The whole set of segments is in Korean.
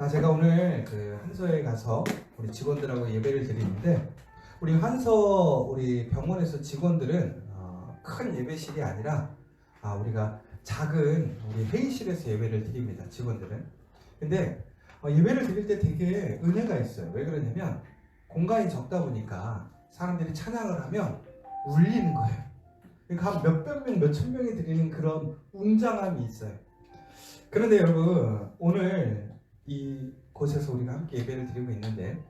제가 오늘 그 한서에 가서 우리 직원들하고 예배를 드리는데, 우리 병원에서 직원들은 큰 예배실이 아니라 우리가 작은 우리 회의실에서 예배를 드립니다. 직원들은. 근데 예배를 드릴 때 되게 은혜가 있어요. 왜 그러냐면 공간이 적다 보니까 사람들이 찬양을 하면 울리는 거예요. 그러니까 한 몇백 명, 몇천 명이 드리는 그런 웅장함이 있어요. 그런데 여러분, 오늘 이곳에서 우리가 함께 예배를 드리고 있는데,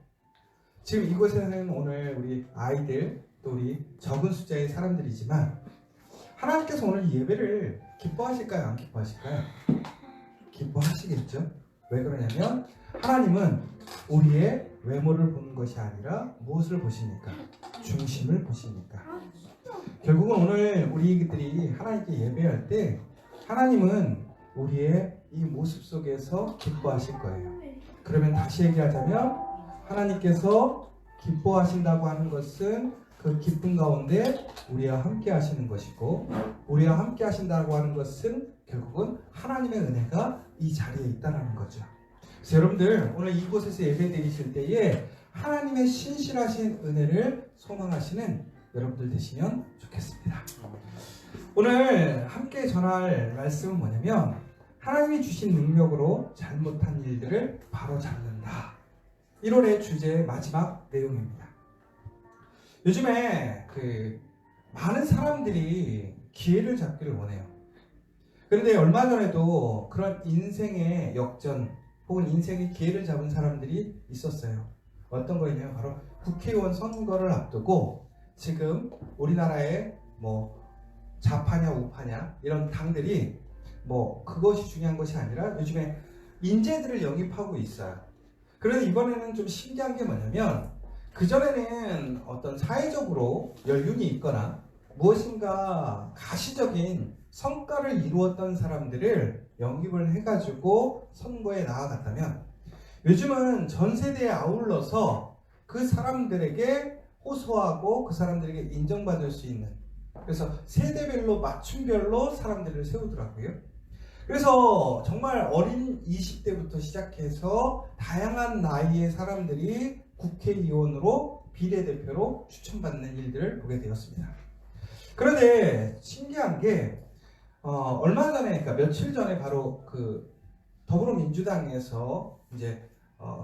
지금 이곳에는 오늘 우리 아이들, 또 우리 적은 숫자의 사람들이지만, 하나님께서 오늘 이 예배를 기뻐하실까요? 안 기뻐하실까요? 기뻐하시겠죠? 왜 그러냐면 하나님은 우리의 외모를 보는 것이 아니라 무엇을 보십니까? 중심을 보십니까? 결국은 오늘 우리들이 하나님께 예배할 때 하나님은 우리의 이 모습 속에서 기뻐하실 거예요. 그러면 다시 얘기하자면 하나님께서 기뻐하신다고 하는 것은 그 기쁨 가운데 우리와 함께 하시는 것이고, 우리와 함께 하신다고 하는 것은 결국은 하나님의 은혜가 이 자리에 있다는 거죠. 그래서 여러분들 오늘 이곳에서 예배 드리실 때에 하나님의 신실하신 은혜를 소망하시는 여러분들 되시면 좋겠습니다. 오늘 함께 전할 말씀은 뭐냐면, 하나님이 주신 능력으로 잘못한 일들을 바로 잡는다. 1월의 주제의 마지막 내용입니다. 요즘에 많은 사람들이 기회를 잡기를 원해요. 그런데 얼마 전에도 그런 인생의 역전 혹은 인생의 기회를 잡은 사람들이 있었어요. 어떤 거냐면 바로 국회의원 선거를 앞두고 지금 우리나라에 좌파냐 우파냐 이런 당들이 그것이 중요한 것이 아니라 요즘에 인재들을 영입하고 있어요. 그런데 이번에는 좀 신기한 게 뭐냐면, 그전에는 어떤 사회적으로 연륜이 있거나 무엇인가 가시적인 성과를 이루었던 사람들을 영입을 해가지고 선거에 나아갔다면, 요즘은 전 세대에 아울러서 그 사람들에게 호소하고 그 사람들에게 인정받을 수 있는, 그래서 세대별로 맞춤별로 사람들을 세우더라고요. 그래서 정말 어린 20대부터 시작해서 다양한 나이의 사람들이 국회의원으로 비례대표로 추천받는 일들을 보게 되었습니다. 그런데 신기한 게 얼마 전에, 그러니까 며칠 전에 바로 그 더불어민주당에서 이제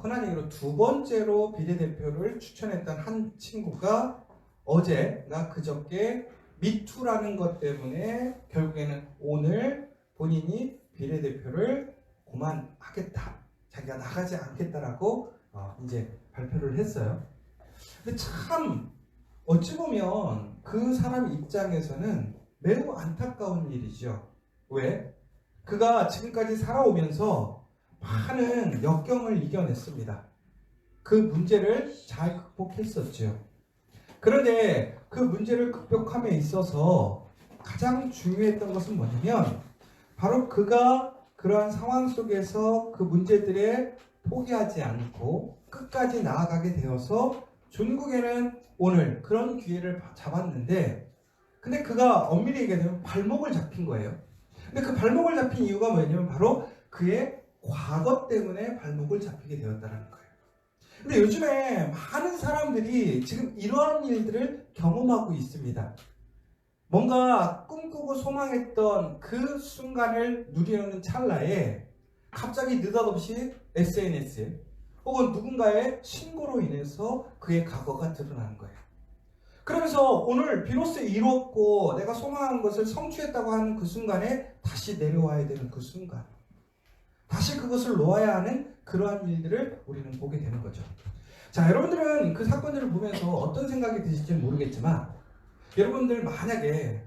흔한 얘기로 두 번째로 비례대표를 추천했던 한 친구가 어제나 그저께 미투라는 것 때문에 결국에는 오늘 본인이 비례대표를 그만하겠다, 자기가 나가지 않겠다라고 이제 발표를 했어요. 근데 참 어찌 보면 그 사람 입장에서는 매우 안타까운 일이죠. 왜? 그가 지금까지 살아오면서 많은 역경을 이겨냈습니다. 그 문제를 잘 극복했었죠. 그런데 그 문제를 극복함에 있어서 가장 중요했던 것은 뭐냐면, 바로 그가 그러한 상황 속에서 그 문제들에 포기하지 않고 끝까지 나아가게 되어서 중국에는 오늘 그런 기회를 잡았는데, 근데 그가 엄밀히 얘기하면 발목을 잡힌 거예요. 근데 그 발목을 잡힌 이유가 뭐냐면 바로 그의 과거 때문에 발목을 잡히게 되었다는 거예요. 근데 요즘에 많은 사람들이 지금 이러한 일들을 경험하고 있습니다. 뭔가 꿈꾸고 소망했던 그 순간을 누리려는 찰나에 갑자기 느닷없이 SNS에 혹은 누군가의 신고로 인해서 그의 과거가 드러나는 거예요. 그러면서 오늘 비로소 이루었고 내가 소망한 것을 성취했다고 하는 그 순간에 다시 내려와야 되는 그 순간, 다시 그것을 놓아야 하는 그러한 일들을 우리는 보게 되는 거죠. 자, 여러분들은 그 사건들을 보면서 어떤 생각이 드실지 모르겠지만, 여러분들 만약에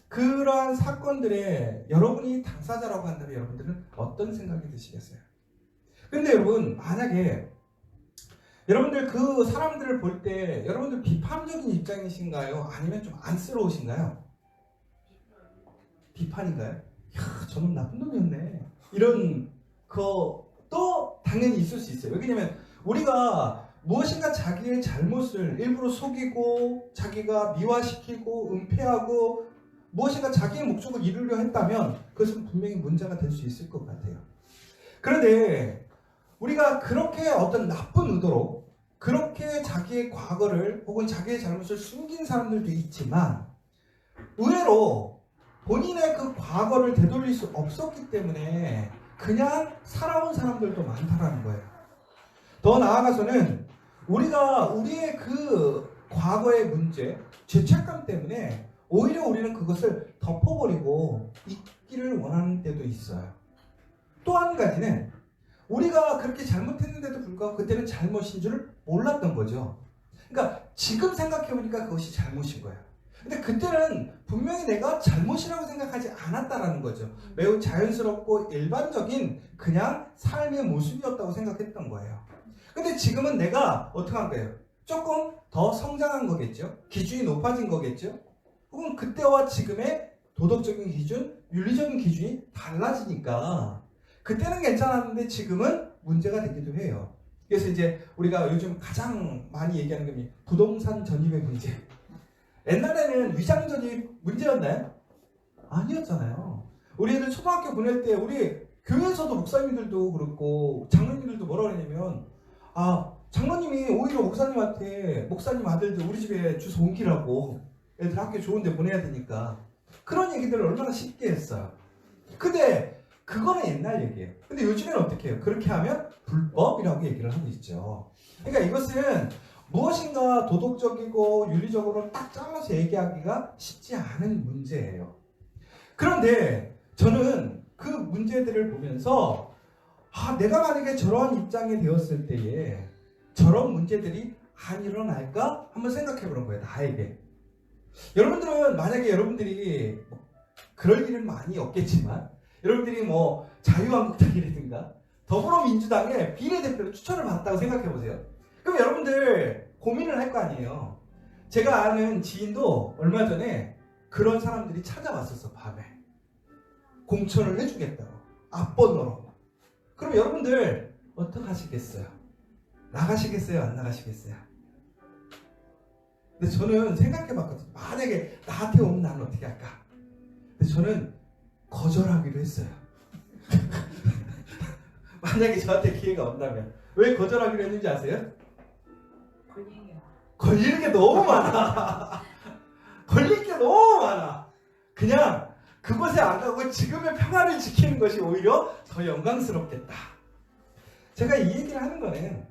그러한 사건들에 여러분이 당사자라고 한다면 여러분들은 어떤 생각이 드시겠어요? 근데 여러분, 만약에 여러분들 그 사람들을 볼 때 여러분들 비판적인 입장이신가요? 아니면 좀 안쓰러우신가요? 비판인가요? 야, 저놈 나쁜 놈이었네, 이런 또 당연히 있을 수 있어요. 왜냐면 우리가 무엇인가 자기의 잘못을 일부러 속이고 자기가 미화시키고 은폐하고 무엇인가 자기의 목적을 이루려 했다면 그것은 분명히 문제가 될 수 있을 것 같아요. 그런데 우리가 그렇게 어떤 나쁜 의도로 그렇게 자기의 과거를 혹은 자기의 잘못을 숨긴 사람들도 있지만 의외로 본인의 그 과거를 되돌릴 수 없었기 때문에 그냥 살아온 사람들도 많다라는 거예요. 더 나아가서는 우리가 우리의 그 과거의 문제, 죄책감 때문에 오히려 우리는 그것을 덮어버리고 있기를 원하는 때도 있어요. 또 한 가지는 우리가 그렇게 잘못했는데도 불구하고 그때는 잘못인 줄 몰랐던 거죠. 그러니까 지금 생각해보니까 그것이 잘못인 거예요. 근데 그때는 분명히 내가 잘못이라고 생각하지 않았다라는 거죠. 매우 자연스럽고 일반적인 그냥 삶의 모습이었다고 생각했던 거예요. 근데 지금은 내가 어떻게 한 거예요? 조금 더 성장한 거겠죠? 기준이 높아진 거겠죠? 혹은 그때와 지금의 도덕적인 기준, 윤리적인 기준이 달라지니까 그때는 괜찮았는데 지금은 문제가 되기도 해요. 그래서 이제 우리가 요즘 가장 많이 얘기하는 게 부동산 전입의 문제. 옛날에는 위장 전입 문제였나요? 아니었잖아요. 우리 애들 초등학교 보낼 때 우리 교회에서도 목사님들도 그렇고 장로님들도 뭐라 그러냐면 장로님이 오히려 목사님한테 목사님 아들들 우리 집에 주소 옮기라고 애들 학교 좋은 데 보내야 되니까 그런 얘기들을 얼마나 쉽게 했어요. 근데 그거는 옛날 얘기예요. 근데 요즘에는 어떻게 해요? 그렇게 하면 불법이라고 얘기를 하고 있죠. 그러니까 이것은 무엇인가 도덕적이고 윤리적으로 딱 잘라서 얘기하기가 쉽지 않은 문제예요. 그런데 저는 그 문제들을 보면서 내가 만약에 저런 입장이 되었을 때에 저런 문제들이 안 일어날까? 한번 생각해 보는 거예요. 나에게. 여러분들은 만약에 여러분들이 그럴 일은 많이 없겠지만 여러분들이 자유한국당이라든가 더불어민주당의 비례대표로 추천을 받았다고 생각해 보세요. 그럼 여러분들 고민을 할 거 아니에요. 제가 아는 지인도 얼마 전에 그런 사람들이 찾아왔었어. 밤에 공천을 해주겠다고 앞번호로. 그럼 여러분들 어떻게 하시겠어요? 나가시겠어요? 안 나가시겠어요? 근데 저는 생각해 봤거든요. 만약에 나한테 오면 나는 어떻게 할까? 근데 저는 거절하기로 했어요. 만약에 저한테 기회가 온다면. 왜 거절하기로 했는지 아세요? 걸리는 게 너무 많아. 걸릴 게 너무 많아. 그냥 그곳에 안 가고 지금의 평화를 지키는 것이 오히려 더 영광스럽겠다. 제가 이 얘기를 하는 거는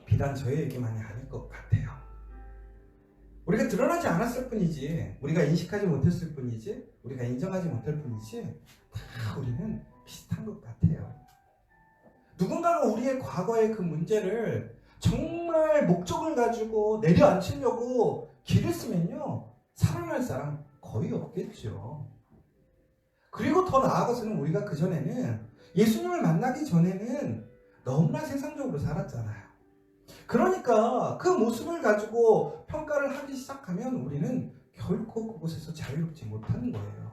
비단 저의 얘기만이 아닐 것 같아요. 우리가 드러나지 않았을 뿐이지, 우리가 인식하지 못했을 뿐이지, 우리가 인정하지 못할 뿐이지 다 우리는 비슷한 것 같아요. 누군가가 우리의 과거의 그 문제를 정말 목적을 가지고 내려앉히려고 길을 쓰면요 살아날 사람 거의 없겠죠. 그리고 더 나아가서는 우리가 그전에는 예수님을 만나기 전에는 너무나 세상적으로 살았잖아요. 그러니까 그 모습을 가지고 평가를 하기 시작하면 우리는 결코 그곳에서 자유롭지 못하는 거예요.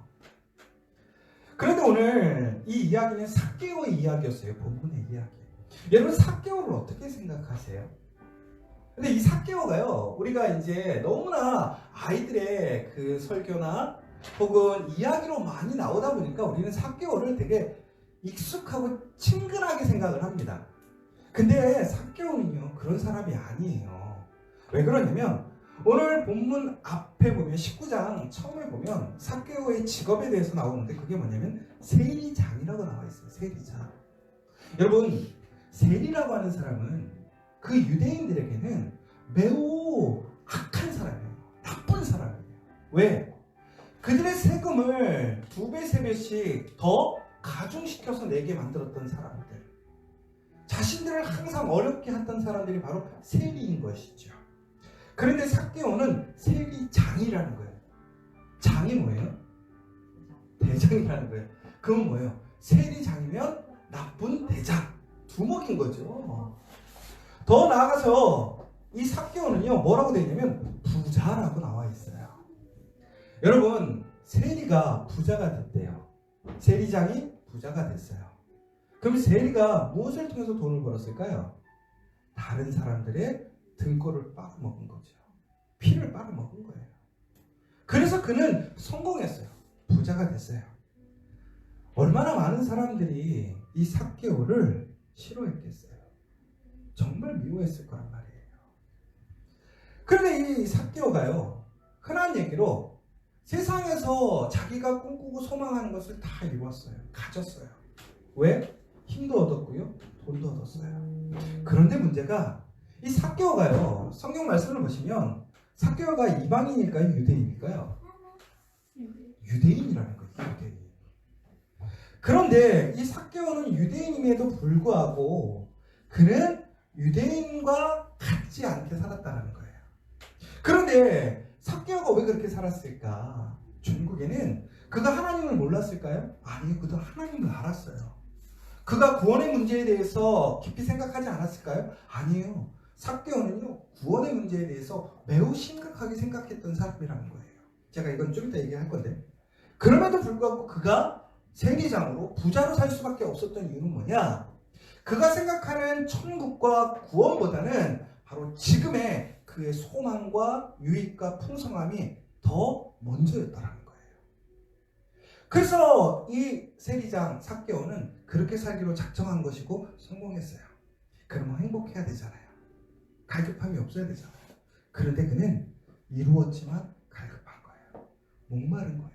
그런데 오늘 이 이야기는 삭개오의 이야기였어요. 본문의 이야기. 여러분 삭개오를 어떻게 생각하세요? 근데 이 삭개오가요, 우리가 이제 너무나 아이들의 그 설교나 혹은 이야기로 많이 나오다 보니까 우리는 삭개오를 되게 익숙하고 친근하게 생각을 합니다. 근데 삭개오는요 그런 사람이 아니에요. 왜 그러냐면 오늘 본문 앞에 보면 19장 처음에 보면 삭개오의 직업에 대해서 나오는데 그게 뭐냐면 세리장이라고 나와 있어요. 세리장. 여러분 세리라고 하는 사람은 그 유대인들에게는 매우 악한 사람이에요. 나쁜 사람이에요. 왜? 그들의 세금을 2배, 3배씩 더 가중시켜서 내게 만들었던 사람들. 자신들을 항상 어렵게 했던 사람들이 바로 세리인 것이죠. 그런데 삭개오는 세리장이라는 거예요. 장이 뭐예요? 대장이라는 거예요. 그건 뭐예요? 세리장이면 나쁜 대장. 두목인 거죠. 더 나아가서 이 삭개오는요 뭐라고 되어 있냐면 부자라고 나와 있어요. 여러분 세리가 부자가 됐대요. 세리장이 부자가 됐어요. 그럼 세리가 무엇을 통해서 돈을 벌었을까요? 다른 사람들의 등골을 빨아먹은 거죠. 피를 빨아먹은 거예요. 그래서 그는 성공했어요. 부자가 됐어요. 얼마나 많은 사람들이 이 삭개오를 싫어했겠어요. 정말 미워했을 거란 말이에요. 그런데 이 삭개오가요, 흔한 얘기로 세상에서 자기가 꿈꾸고 소망하는 것을 다 이루었어요. 가졌어요. 왜? 힘도 얻었고요, 돈도 얻었어요. 그런데 문제가 이 삭개오가요, 성경 말씀을 보시면 삭개오가 이방인일까요, 유대인일까요? 유대인이라는 거예요. 유대인. 그런데 이 삭개오는 유대인임에도 불구하고 그는 유대인과 같지 않게 살았다는 거예요. 그런데 삭개오가 왜 그렇게 살았을까? 중국에는 그가 하나님을 몰랐을까요? 아니요, 그도 하나님을 알았어요. 그가 구원의 문제에 대해서 깊이 생각하지 않았을까요? 아니에요. 삭개오는요, 구원의 문제에 대해서 매우 심각하게 생각했던 사람이라는 거예요. 제가 이건 좀 이따 얘기할 건데, 그럼에도 불구하고 그가 세리장으로 부자로 살 수밖에 없었던 이유는 뭐냐? 그가 생각하는 천국과 구원보다는 바로 지금의 그의 소망과 유익과 풍성함이 더 먼저였다라는 거예요. 그래서 이 세리장 삭개오는 그렇게 살기로 작정한 것이고 성공했어요. 그러면 행복해야 되잖아요. 갈급함이 없어야 되잖아요. 그런데 그는 이루었지만 갈급한 거예요. 목마른 거예요.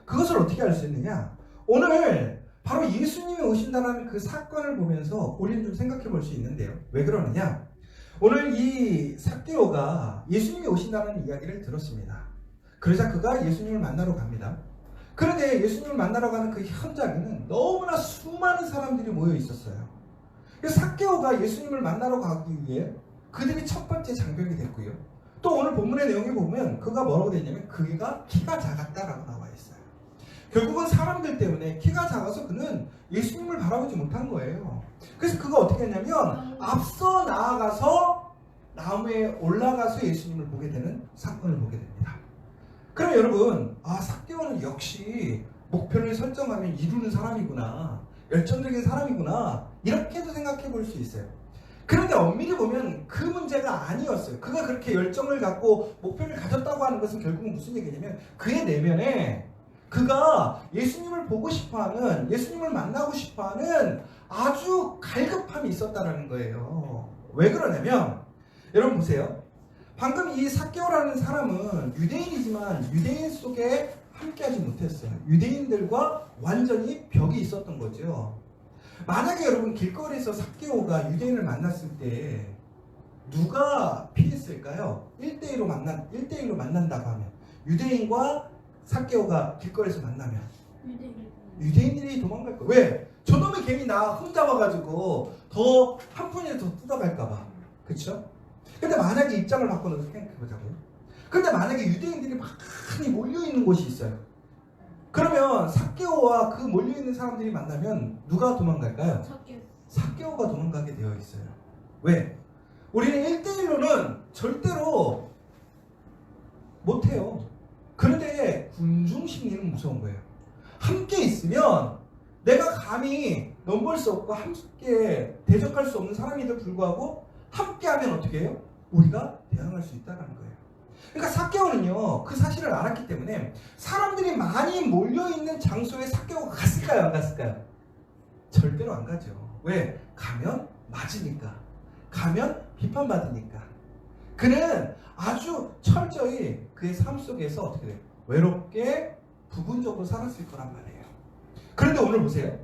그것을 어떻게 알 수 있느냐? 오늘 바로 예수님이 오신다는 그 사건을 보면서 우리는 좀 생각해 볼 수 있는데요. 왜 그러느냐? 오늘 이 삭개오가 예수님이 오신다는 이야기를 들었습니다. 그러자 그가 예수님을 만나러 갑니다. 그런데 예수님을 만나러 가는 그 현장에는 너무나 수많은 사람들이 모여 있었어요. 그래서 삭개오가 예수님을 만나러 가기 위해 그들이 첫 번째 장벽이 됐고요. 또 오늘 본문의 내용에 보면 그가 뭐라고 되어 있냐면 그가 키가 작았다라고 나와 있어요. 결국은 사람들 때문에 키가 작아서 그는 예수님을 바라보지 못한 거예요. 그래서 그가 어떻게 했냐면 앞서 나아가서 나무에 올라가서 예수님을 보게 되는 사건을 보게 됩니다. 그럼 여러분, 삭개오는 역시 목표를 설정하면 이루는 사람이구나, 열정적인 사람이구나, 이렇게도 생각해 볼 수 있어요. 그런데 엄밀히 보면 그 문제가 아니었어요. 그가 그렇게 열정을 갖고 목표를 가졌다고 하는 것은 결국은 무슨 얘기냐면 그의 내면에 그가 예수님을 보고 싶어하는, 예수님을 만나고 싶어하는 아주 갈급함이 있었다는 거예요. 왜 그러냐면 여러분 보세요. 방금 이 삭개오라는 사람은 유대인이지만 유대인 속에 함께하지 못했어요. 유대인들과 완전히 벽이 있었던 거죠. 만약에 여러분 길거리에서 삭개오가 유대인을 만났을 때 누가 피했을까요? 1대1로 만난다고 하면, 유대인과 삭개오가 길거리에서 만나면 유대인들이 도망갈 거예요. 왜? 저놈이 괜히 나 흠잡아가지고 더 한 푼이라도 더 뜯어갈까봐. 그렇죠? 근데 만약에 입장을 바꿔놓고 생각해보자고요. 근데 만약에 유대인들이 많이 몰려있는 곳이 있어요. 그러면 삭개오와 그 몰려있는 사람들이 만나면 누가 도망갈까요? 삭개오가 도망가게 되어 있어요. 왜? 우리는 1대1로는 절대로 못해요. 그런데 군중 심리는 무서운 거예요. 함께 있으면 내가 감히 넘볼 수 없고 함께 대적할 수 없는 사람에도 불구하고 함께하면 어떻게 해요? 우리가 대항할 수 있다는 거예요. 그러니까 삭개오는요, 그 사실을 알았기 때문에 사람들이 많이 몰려있는 장소에 삭개오가 갔을까요? 안 갔을까요? 절대로 안 가죠. 왜? 가면 맞으니까. 가면 비판받으니까. 그는 아주 철저히 그의 삶 속에서 어떻게 돼요? 외롭게 부분적으로 살았을 거란 말이에요. 그런데 오늘 보세요.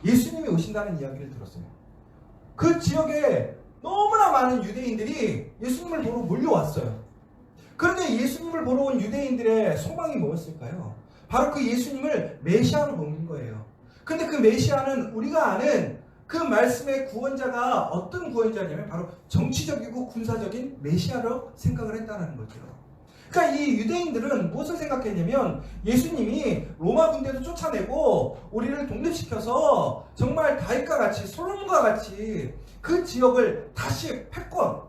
예수님이 오신다는 이야기를 들었어요. 그 지역에 너무나 많은 유대인들이 예수님을 보러 몰려왔어요. 그런데 예수님을 보러 온 유대인들의 소망이 뭐였을까요? 바로 그 예수님을 메시아로 보는 거예요. 근데 그 메시아는 우리가 아는 그 말씀의 구원자가 어떤 구원자냐면 바로 정치적이고 군사적인 메시아로 생각을 했다는 거죠. 그러니까 이 유대인들은 무엇을 생각했냐면 예수님이 로마 군대도 쫓아내고 우리를 독립시켜서 정말 다윗과 같이, 솔로몬과 같이 그 지역을 다시 패권,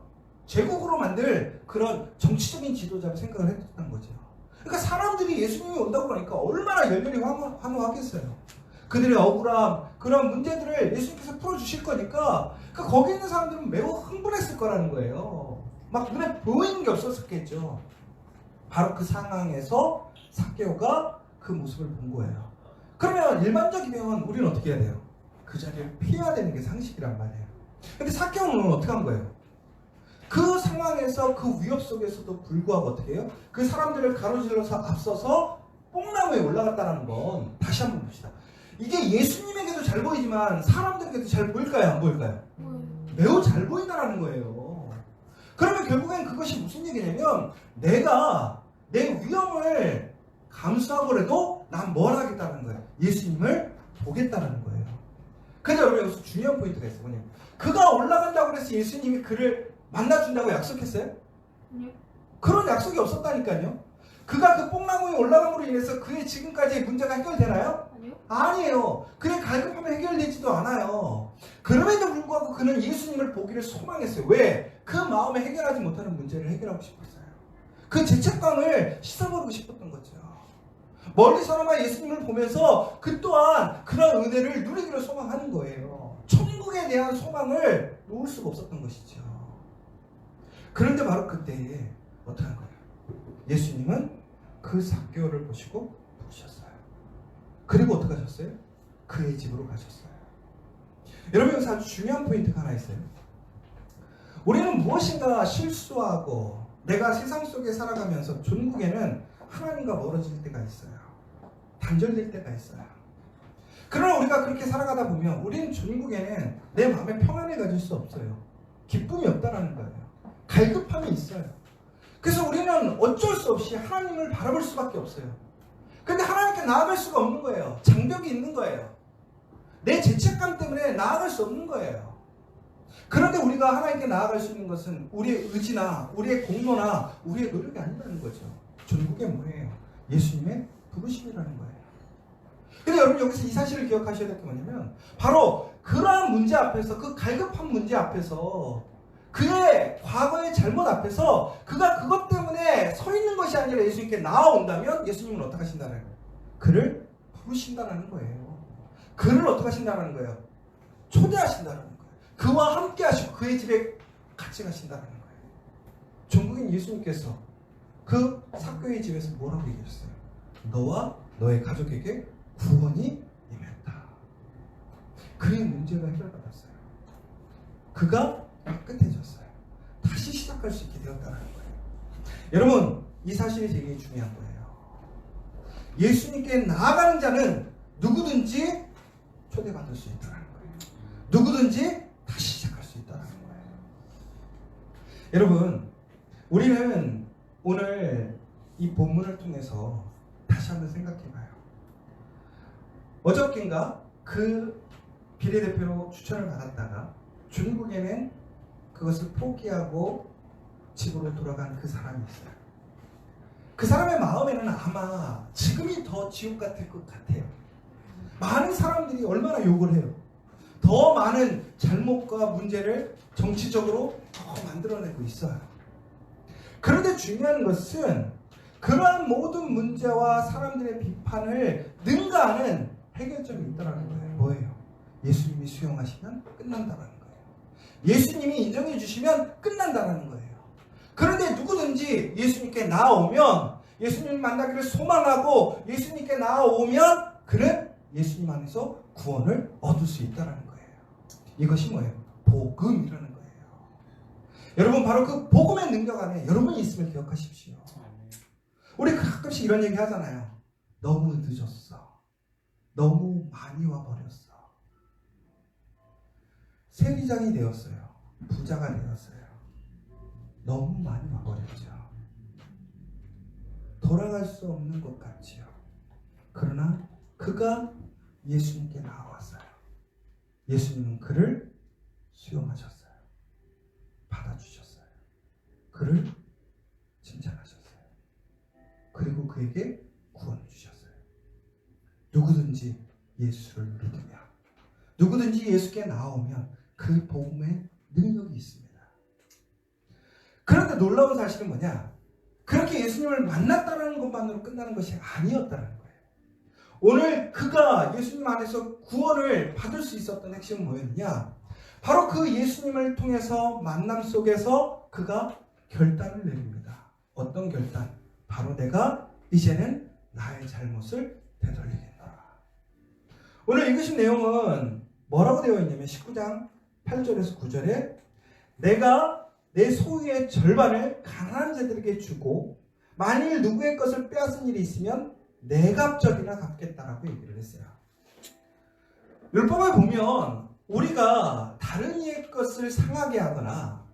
제국으로 만들 그런 정치적인 지도자로 생각을 했던 거죠. 그러니까 사람들이 예수님이 온다고 그러니까 얼마나 열렬히 환호하겠어요. 그들의 억울함, 그런 문제들을 예수님께서 풀어주실 거니까 거기 있는 사람들은 매우 흥분했을 거라는 거예요. 막 눈에 보이는 게 없었겠죠. 바로 그 상황에서 삭개오가 그 모습을 본 거예요. 그러면 일반적이면 우리는 어떻게 해야 돼요? 그 자리를 피해야 되는 게 상식이란 말이에요. 근데 삭개오는 어떻게 한 거예요? 그 상황에서 그 위협 속에서도 불구하고 어떻게 해요? 그 사람들을 가로질러서 앞서서 뽕나무에 올라갔다는 건 다시 한번 봅시다. 이게 예수님에게도 잘 보이지만 사람들에게도 잘 보일까요? 안 보일까요? 매우 잘 보인다는 거예요. 그러면 결국엔 그것이 무슨 얘기냐면 내가 내 위험을 감수하고라도 난 뭘 하겠다는 거예요? 예수님을 보겠다는 거예요. 근데 여러분 여기서 중요한 포인트가 있어요. 뭐냐면 그가 올라간다고 해서 예수님이 그를 만나준다고 약속했어요? 아니요. 그런 약속이 없었다니까요. 그가 그 뽕나무에 올라감으로 인해서 그의 지금까지의 문제가 해결되나요? 아니요. 아니에요. 그의 갈급함이 해결되지도 않아요. 그럼에도 불구하고 그는 예수님을 보기를 소망했어요. 왜? 그 마음에 해결하지 못하는 문제를 해결하고 싶었어요. 그 죄책감을 씻어버리고 싶었던 거죠. 멀리서나마 예수님을 보면서 그 또한 그런 은혜를 누리기를 소망하는 거예요. 천국에 대한 소망을 놓을 수가 없었던 것이죠. 그런데 바로 그때에 어떻게 한 거예요? 예수님은 그 삭개오를 보시고 부르셨어요. 그리고 어떻게 하셨어요? 그의 집으로 가셨어요. 여러분 여기서 아주 중요한 포인트가 하나 있어요. 우리는 무엇인가 실수하고 내가 세상 속에 살아가면서 존국에는 하나님과 멀어질 때가 있어요. 단절될 때가 있어요. 그러나 우리가 그렇게 살아가다 보면 우리는 존국에는 내 마음에 평안을 가질 수 없어요. 기쁨이 없다라는 거예요. 갈급함이 있어요. 그래서 우리는 어쩔 수 없이 하나님을 바라볼 수밖에 없어요. 근데 하나님께 나아갈 수가 없는 거예요. 장벽이 있는 거예요. 내 죄책감 때문에 나아갈 수 없는 거예요. 그런데 우리가 하나님께 나아갈 수 있는 것은 우리의 의지나 우리의 공로나 우리의 노력이 아니라는 거죠. 전국에 뭐예요? 예수님의 부르심이라는 거예요. 근데 여러분 여기서 이 사실을 기억하셔야 될 게 뭐냐면 바로 그러한 문제 앞에서 그 갈급한 문제 앞에서 그의 과거의 잘못 앞에서 그가 그것 때문에 서 있는 것이 아니라 예수님께 나아온다면 예수님은 어떻게 하신다는 거예요? 그를 부르신다는 거예요. 그를 어떻게 하신다는 거예요? 초대하신다는 거예요. 그와 함께 하시고 그의 집에 같이 가신다는 거예요. 전국인 예수님께서 그 삭개오의 집에서 뭐라고 얘기했어요? 너와 너의 가족에게 구원이 임했다. 그의 문제가 해결받았어요. 그가 깨끗해졌어요. 다시 시작할 수 있게 되었다는 거예요. 여러분 이 사실이 되게 중요한 거예요. 예수님께 나아가는 자는 누구든지 초대받을 수 있다는 거예요. 누구든지 다시 시작할 수 있다는 거예요. 여러분 우리는 오늘 이 본문을 통해서 다시 한번 생각해봐요. 어저께인가 그 비례대표로 추천을 받았다가 중국에는 그것을 포기하고 집으로 돌아간 그 사람이 있어요. 그 사람의 마음에는 아마 지금이 더 지옥 같을 것 같아요. 많은 사람들이 얼마나 욕을 해요. 더 많은 잘못과 문제를 정치적으로 더 만들어내고 있어요. 그런데 중요한 것은 그러한 모든 문제와 사람들의 비판을 능가하는 해결점이 있다는 거예요. 뭐예요? 예수님이 수용하시면 끝난다는 거예요. 예수님이 인정해 주시면 끝난다는 거예요. 그런데 누구든지 예수님께 나아오면 예수님 만나기를 소망하고 예수님께 나아오면 그는 예수님 안에서 구원을 얻을 수 있다는 거예요. 이것이 뭐예요? 복음이라는 거예요. 여러분 바로 그 복음의 능력 안에 여러분이 있음을 기억하십시오. 우리 가끔씩 이런 얘기 하잖아요. 너무 늦었어. 너무 많이 와버렸어. 세리장이 되었어요. 부자가 되었어요. 너무 많이 와버렸죠. 돌아갈 수 없는 것 같지요. 그러나 그가 예수님께 나왔어요. 예수님은 그를 수용하셨어요. 받아주셨어요. 그를 칭찬하셨어요. 그리고 그에게 구원을 주셨어요. 누구든지 예수를 믿으며 누구든지 예수께 나오면 그 복음의 능력이 있습니다. 그런데 놀라운 사실은 뭐냐? 그렇게 예수님을 만났다는 것만으로 끝나는 것이 아니었다는 거예요. 오늘 그가 예수님 안에서 구원을 받을 수 있었던 핵심은 뭐였냐? 바로 그 예수님을 통해서 만남 속에서 그가 결단을 내립니다. 어떤 결단? 바로 내가 이제는 나의 잘못을 되돌리겠노라. 오늘 읽으신 내용은 뭐라고 되어 있냐면 19장 8절에서 9절에 내가 내 소유의 절반을 가난한 자들에게 주고 만일 누구의 것을 빼앗은 일이 있으면 내 값절이나 갚겠다라고 얘기를 했어요. 율법을 보면 우리가 다른 이의 것을 상하게 하거나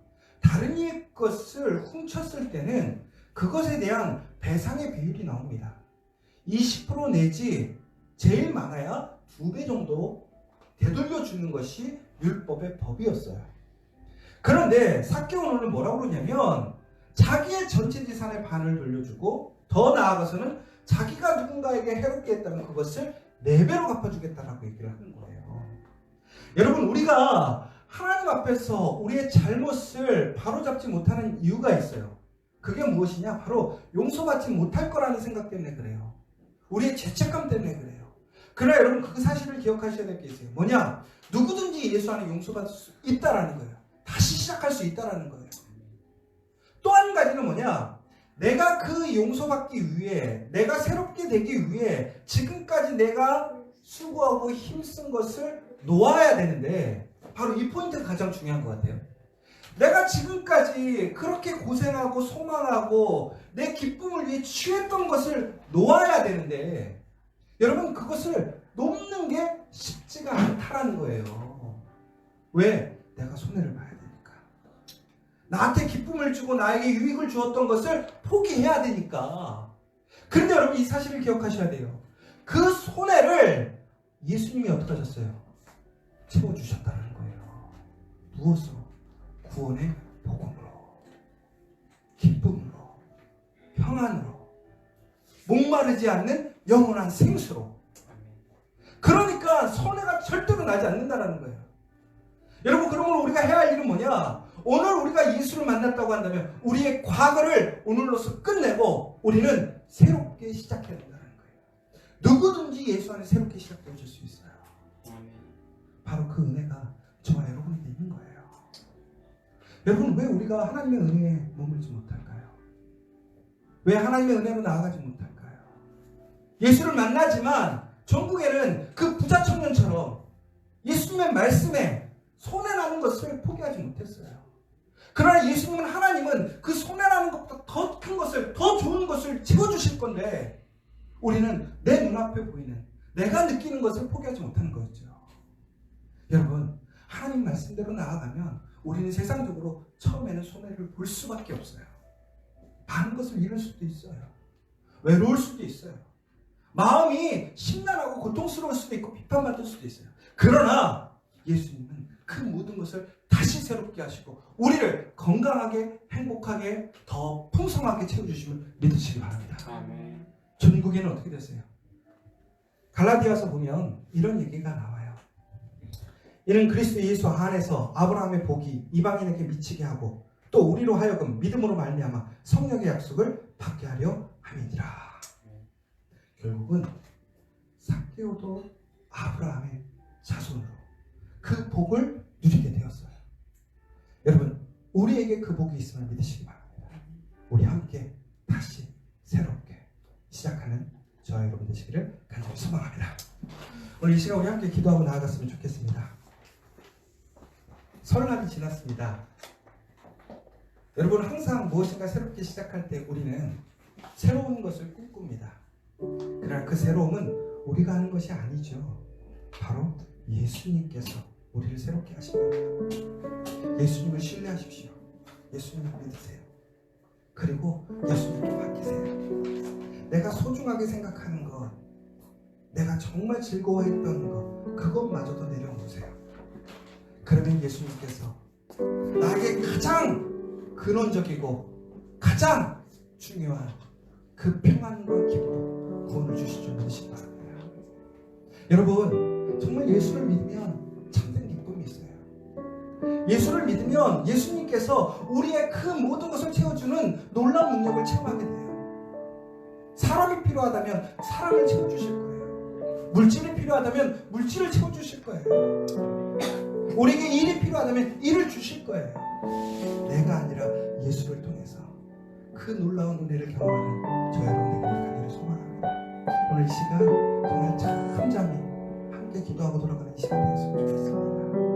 다른 이의 것을 훔쳤을 때는 그것에 대한 배상의 비율이 나옵니다. 20% 내지 제일 많아야 2배 정도 되돌려 주는 것이 율법의 법이었어요. 그런데 삭개오는 뭐라고 그러냐면 자기의 전체 재산의 반을 돌려주고 더 나아가서는 자기가 누군가에게 해롭게 했다면 그것을 4배로 갚아주겠다라고 얘기를 하는 거예요. 여러분, 우리가 하나님 앞에서 우리의 잘못을 바로잡지 못하는 이유가 있어요. 그게 무엇이냐? 바로 용서받지 못할 거라는 생각 때문에 그래요. 우리의 죄책감 때문에 그래요. 그러나 여러분, 그 사실을 기억하셔야 될 게 있어요. 뭐냐? 누구든지 예수 안에 용서받을 수 있다라는 거예요. 다시 시작할 수 있다라는 거예요. 또 한 가지는 뭐냐? 내가 그 용서받기 위해, 내가 새롭게 되기 위해 지금까지 내가 수고하고 힘쓴 것을 놓아야 되는데, 바로 이 포인트가 가장 중요한 것 같아요. 내가 지금까지 그렇게 고생하고 소망하고 내 기쁨을 위해 취했던 것을 놓아야 되는데, 여러분, 그것을 놓는 게 쉽지가 않다라는 거예요. 왜? 내가 손해를 봐야 되니까. 나한테 기쁨을 주고 나에게 유익을 주었던 것을 포기해야 되니까. 그런데 여러분, 이 사실을 기억하셔야 돼요. 그 손해를 예수님이 어떻게 하셨어요? 채워주셨다는 거예요. 무엇으로? 구원의 복음으로, 기쁨으로, 평안으로, 목마르지 않는 영원한 생수로. 그러니까 손해가 절대로 나지 않는다는 거예요. 여러분, 그러면 우리가 해야 할 일은 뭐냐? 오늘 우리가 예수를 만났다고 한다면 우리의 과거를 오늘로서 끝내고 우리는 새롭게 시작해야 된다는 거예요. 누구든지 예수 안에 새롭게 시작되어 줄 수 있어요. 바로 그 은혜가 저와 여러분에게 있는 거예요. 여러분, 왜 우리가 하나님의 은혜에 머물지 못할까요? 왜 하나님의 은혜로 나아가지 못할까요? 예수를 만나지만 전국에는 그 부자 청년처럼 예수님의 말씀에 손해나는 것을 포기하지 못했어요. 그러나 예수님은, 하나님은 그 손해나는 것보다 더 큰 것을, 더 좋은 것을 채워주실 건데 우리는 내 눈앞에 보이는, 내가 느끼는 것을 포기하지 못하는 거였죠. 여러분, 하나님 말씀대로 나아가면 우리는 세상적으로 처음에는 손해를 볼 수밖에 없어요. 많은 것을 잃을 수도 있어요. 외로울 수도 있어요. 마음이 심란하고 고통스러울 수도 있고 비판받을 수도 있어요. 그러나 예수님은 그 모든 것을 다시 새롭게 하시고 우리를 건강하게, 행복하게, 더 풍성하게 채워주심을 믿으시기 바랍니다. 아멘. 전국에는 어떻게 됐어요? 갈라디아서 보면 이런 얘기가 나와요. 이는 그리스도 예수 안에서 아브라함의 복이 이방인에게 미치게 하고 또 우리로 하여금 믿음으로 말미암아 성령의 약속을 받게 하려 함이니라. 결국은 삭개오도 아브라함의 자손으로 그 복을 누리게 되었어요. 여러분, 우리에게 그 복이 있음을 믿으시기 바랍니다. 우리 함께 다시 새롭게 시작하는 저와 여러분 되시기를 간절히 소망합니다. 오늘 이 시간 우리 함께 기도하고 나아갔으면 좋겠습니다. 설날이 지났습니다. 여러분, 항상 무엇인가 새롭게 시작할 때 우리는 새로운 것을 꿈꿉니다. 그러나 그 새로움은 우리가 하는 것이 아니죠. 바로 예수님께서 우리를 새롭게 하십니다. 예수님을 신뢰하십시오. 예수님을 믿으세요. 그리고 예수님께 맡기세요. 내가 소중하게 생각하는 것, 내가 정말 즐거워했던 것, 그것마저도 내려놓으세요. 그러면 예수님께서 나에게 가장 근원적이고 가장 중요한 그 평안과 기쁨, 구원을 주실 줄 믿으시기 바랍니다. 여러분, 정말 예수를 믿으면 참된 기쁨이 있어요. 예수를 믿으면 예수님께서 우리의 그 모든 것을 채워주는 놀라운 능력을 체험하게 돼요. 사람이 필요하다면 사람을 채워주실 거예요. 물질이 필요하다면 물질을 채워주실 거예요. 우리에게 일이 필요하다면 일을 주실 거예요. 내가 아니라 예수를 통해서 그 놀라운 은혜를 경험하는 저 여러분에게 간절히 소망합니다. 오늘 이 시간 정말 잠잠히 함께 기도하고 돌아가는 이 시간 되었으면 좋겠습니다.